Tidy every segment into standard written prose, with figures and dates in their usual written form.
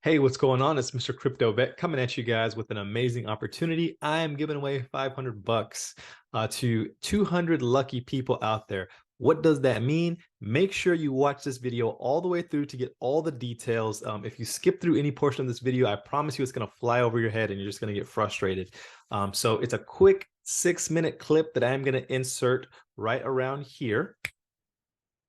Hey, what's going on? It's Mr. Crypto Vet coming at you guys with an amazing opportunity. I am giving away 500 bucks to 200 lucky people out there. What does that mean? Make sure you watch this video all the way through to get all the details. If you skip through any portion of this video, I promise you it's going to fly over your head and you're just going to get frustrated. So it's a quick 6-minute clip that I'm going to insert right around here.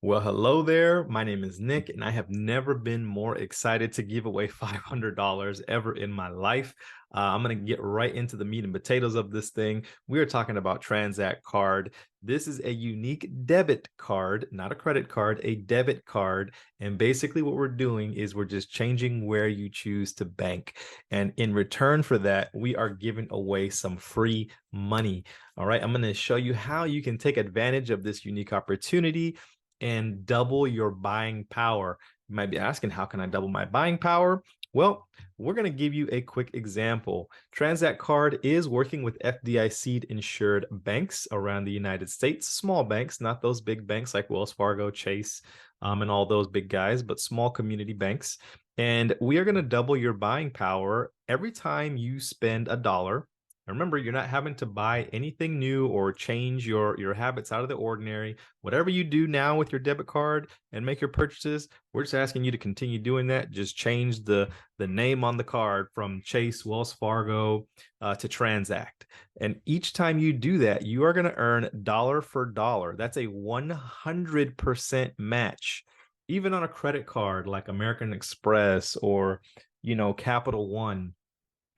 Well, hello there. My name is Nick, and I have never been more excited to give away $500 ever in my life. I'm going to get right into the meat and potatoes of this thing. We are talking about Transact Card. This is a unique debit card, not a credit card, a debit card. And basically what we're doing is we're just changing where you choose to bank. And in return for that, we are giving away some free money. All right, I'm going to show you how you can take advantage of this unique opportunity and double your buying power. You might be asking, how can I double my buying power? Well, we're going to give you a quick example. Transact Card is working with FDIC insured banks around the United States, small banks, not those big banks like Wells Fargo, Chase, and all those big guys, but small community banks. And we are going to double your buying power every time you spend $1. Remember, you're not having to buy anything new or change your habits out of the ordinary. Whatever you do now with your debit card and make your purchases, we're just asking you to continue doing that. Just change the name on the card from Chase, Wells Fargo to Transact. And each time you do that, you are going to earn dollar for dollar. That's a 100% match. Even on a credit card like American Express or, Capital One,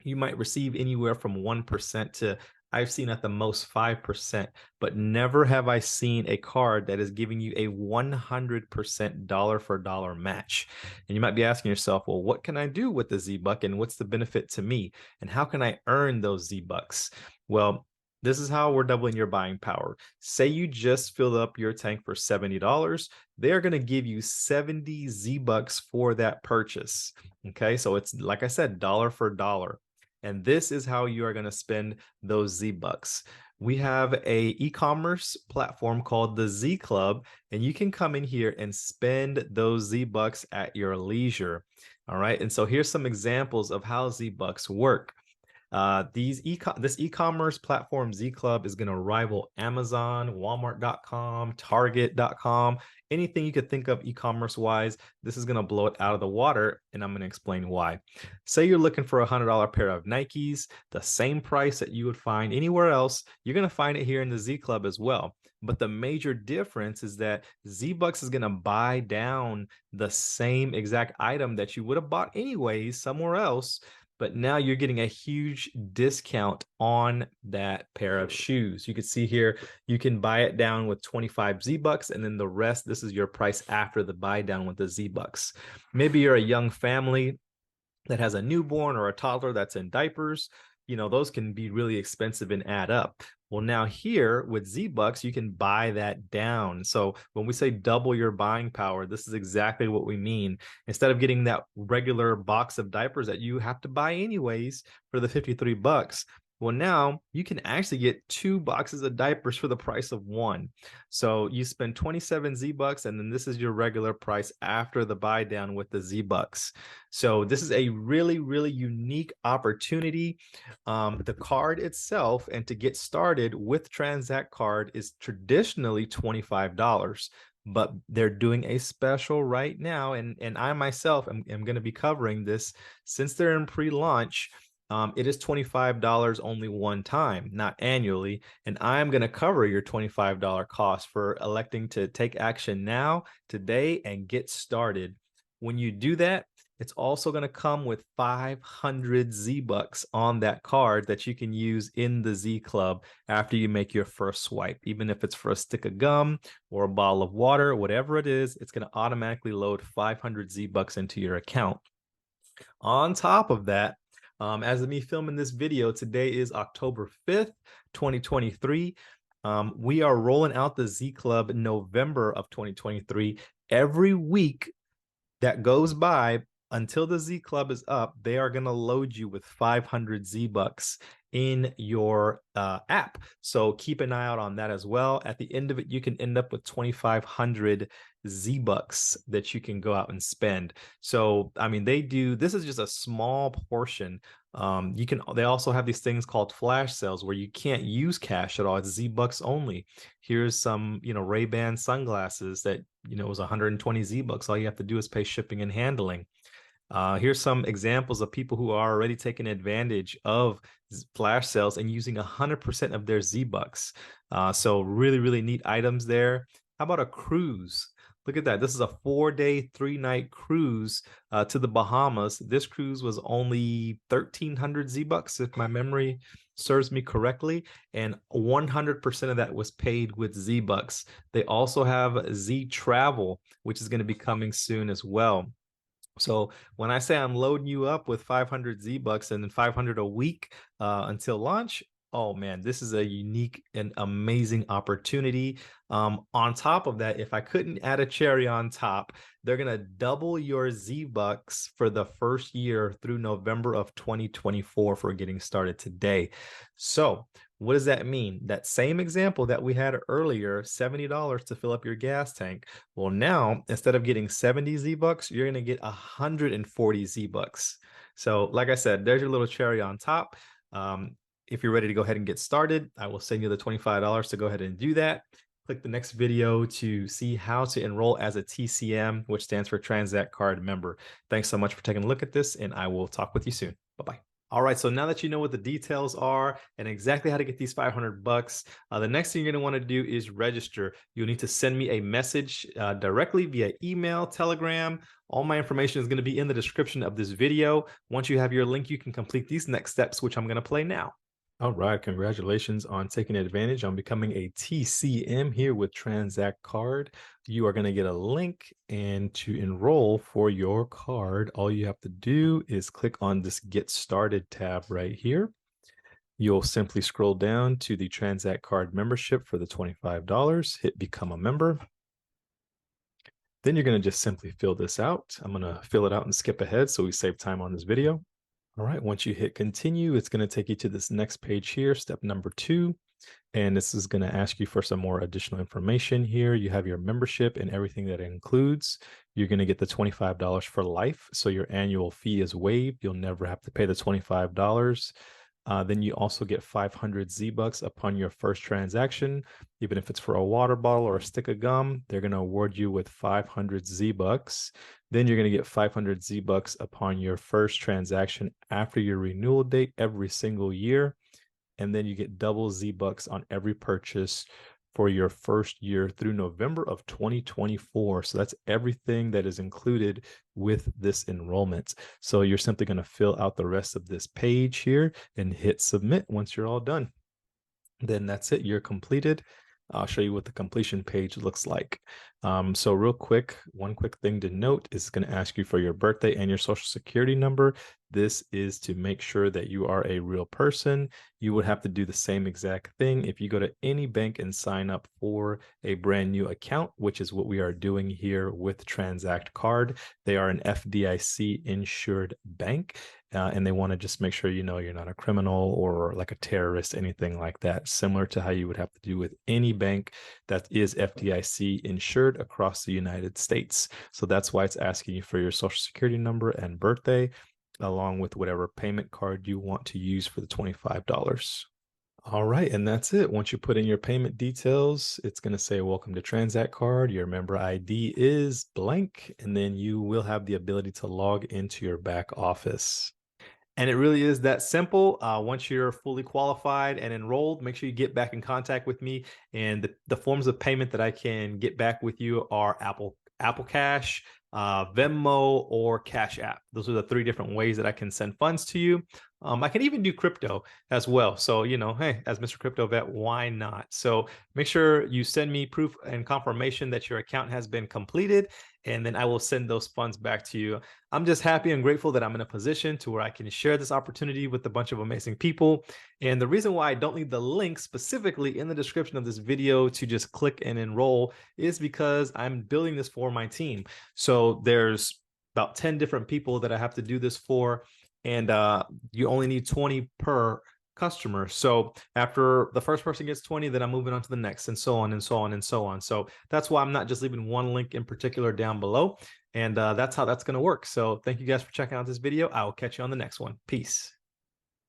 you might receive anywhere from 1% to, I've seen at the most 5%, but never have I seen a card that is giving you a 100% dollar for dollar match. And you might be asking yourself, well, what can I do with the Z-Buck and what's the benefit to me? And how can I earn those Z-Bucks? Well, this is how we're doubling your buying power. Say you just filled up your tank for $70. They're going to give you 70 Z-Bucks for that purchase. Okay, so it's, like I said, dollar for dollar. And this is how you are going to spend those Z-Bucks. We have a e-commerce platform called the Z Club, and you can come in here and spend those Z-Bucks at your leisure. All right. And so here's some examples of how Z-Bucks work. This e-commerce platform Z Club is going to rival Amazon, Walmart.com, Target.com, anything you could think of e-commerce wise. This is going to blow it out of the water, and I'm going to explain why. Say you're looking for a $100 pair of Nikes, the same price that you would find anywhere else, you're going to find it here in the Z Club as well. But the major difference is that Z-Bucks is going to buy down the same exact item that you would have bought anyways somewhere else, but now you're getting a huge discount on that pair of shoes. You can see here, you can buy it down with 25 Z-Bucks, and then the rest, this is your price after the buy down with the Z-Bucks. Maybe you're a young family that has a newborn or a toddler that's in diapers. Those can be really expensive and add up. Well, now here with Z-Bucks, you can buy that down. So when we say double your buying power, this is exactly what we mean. Instead of getting that regular box of diapers that you have to buy anyways for the 53 bucks, well, now you can actually get 2 boxes of diapers for the price of 1. So you spend 27 Z-Bucks, and then this is your regular price after the buy down with the Z-Bucks. So this is a really, really unique opportunity. The card itself, and to get started with Transact Card, is traditionally $25. But they're doing a special right now, and I myself am going to be covering this since they're in pre-launch. It is $25 only one time, not annually. And I'm going to cover your $25 cost for electing to take action now, today, and get started. When you do that, it's also going to come with 500 Z-Bucks on that card that you can use in the Z Club after you make your first swipe. Even if it's for a stick of gum or a bottle of water, whatever it is, it's going to automatically load 500 Z-Bucks into your account. On top of that, as of me filming this video, today is October 5th, 2023. We are rolling out the Z Club November of 2023. Every week that goes by, until the Z Club is up, they are going to load you with 500 Z Bucks in your app. So keep an eye out on that as well. At the end of it, you can end up with 2,500 Z Bucks that you can go out and spend. So, I mean, this is just a small portion. They also have these things called flash sales where you can't use cash at all. It's Z Bucks only. Here's some, Ray-Ban sunglasses that, was 120 Z Bucks. All you have to do is pay shipping and handling. Here's some examples of people who are already taking advantage of flash sales and using 100% of their Z Bucks. So really, really neat items there. How about a cruise? Look at that. This is a 4-day, 3-night cruise to the Bahamas. This cruise was only 1,300 Z Bucks, if my memory serves me correctly, and 100% of that was paid with Z Bucks. They also have Z Travel, which is going to be coming soon as well. So when I say I'm loading you up with 500 Z Bucks and then 500 a week until launch, oh man, this is a unique and amazing opportunity. On top of that, if I couldn't add a cherry on top, they're going to double your Z Bucks for the first year through November of 2024 for getting started today. So what does that mean? That same example that we had earlier, $70 to fill up your gas tank. Well, now instead of getting 70 Z Bucks, you're going to get 140 Z Bucks. So like I said, there's your little cherry on top. If you're ready to go ahead and get started, I will send you the $25 to go ahead and do that. Click the next video to see how to enroll as a TCM, which stands for Transact Card member. Thanks so much for taking a look at this, and I will talk with you soon. Bye-bye. All right, so now that you know what the details are and exactly how to get these 500 bucks, the next thing you're going to want to do is register. You'll need to send me a message directly via email, Telegram. All my information is going to be in the description of this video. Once you have your link, you can complete these next steps, which I'm going to play now. All right, congratulations on taking advantage on becoming a TCM here with Transact Card. You are going to get a link, and to enroll for your card, all you have to do is click on this Get Started tab right here. You'll simply scroll down to the Transact Card membership for the $25, hit Become a Member. Then you're going to just simply fill this out. I'm going to fill it out and skip ahead so we save time on this video. All right, once you hit continue, it's going to take you to this next page here, step number 2. And this is going to ask you for some more additional information here. You have your membership and everything that it includes. You're going to get the $25 for life. So your annual fee is waived. You'll never have to pay the $25. Then you also get 500 Z Bucks upon your first transaction. Even if it's for a water bottle or a stick of gum, they're going to award you with 500 Z Bucks. Then you're going to get 500 Z Bucks upon your first transaction after your renewal date every single year. And then you get double Z Bucks on every purchase for your first year through November of 2024. So that's everything that is included with this enrollment. So you're simply going to fill out the rest of this page here and hit submit once you're all done. Then that's it. You're completed. I'll show you what the completion page looks like. So real quick, one quick thing to note is going to ask you for your birthday and your social security number. This is to make sure that you are a real person. You would have to do the same exact thing if you go to any bank and sign up for a brand new account, which is what we are doing here with Transact Card. They are an FDIC insured bank. And they want to just make sure you know you're not a criminal or like a terrorist, anything like that, similar to how you would have to do with any bank that is FDIC insured across the United States. So that's why it's asking you for your social security number and birthday, along with whatever payment card you want to use for the $25. All right, and that's it. Once you put in your payment details, it's going to say, welcome to Transact Card. Your member ID is blank, and then you will have the ability to log into your back office. And it really is that simple. Once you're fully qualified and enrolled, make sure you get back in contact with me. And the forms of payment that I can get back with you are Apple Cash, Venmo, or Cash App. Those are the 3 different ways that I can send funds to you. I can even do crypto as well. So, hey, as Mr. Crypto Vet, why not? So make sure you send me proof and confirmation that your account has been completed, and then I will send those funds back to you. I'm just happy and grateful that I'm in a position to where I can share this opportunity with a bunch of amazing people. And the reason why I don't leave the link specifically in the description of this video to just click and enroll is because I'm building this for my team. So there's about 10 different people that I have to do this for. And you only need 20 per customer. So after the first person gets 20, then I'm moving on to the next, and so on and so on and so on. So that's why I'm not just leaving one link in particular down below. And that's how that's going to work. So thank you guys for checking out this video. I will catch you on the next one. Peace.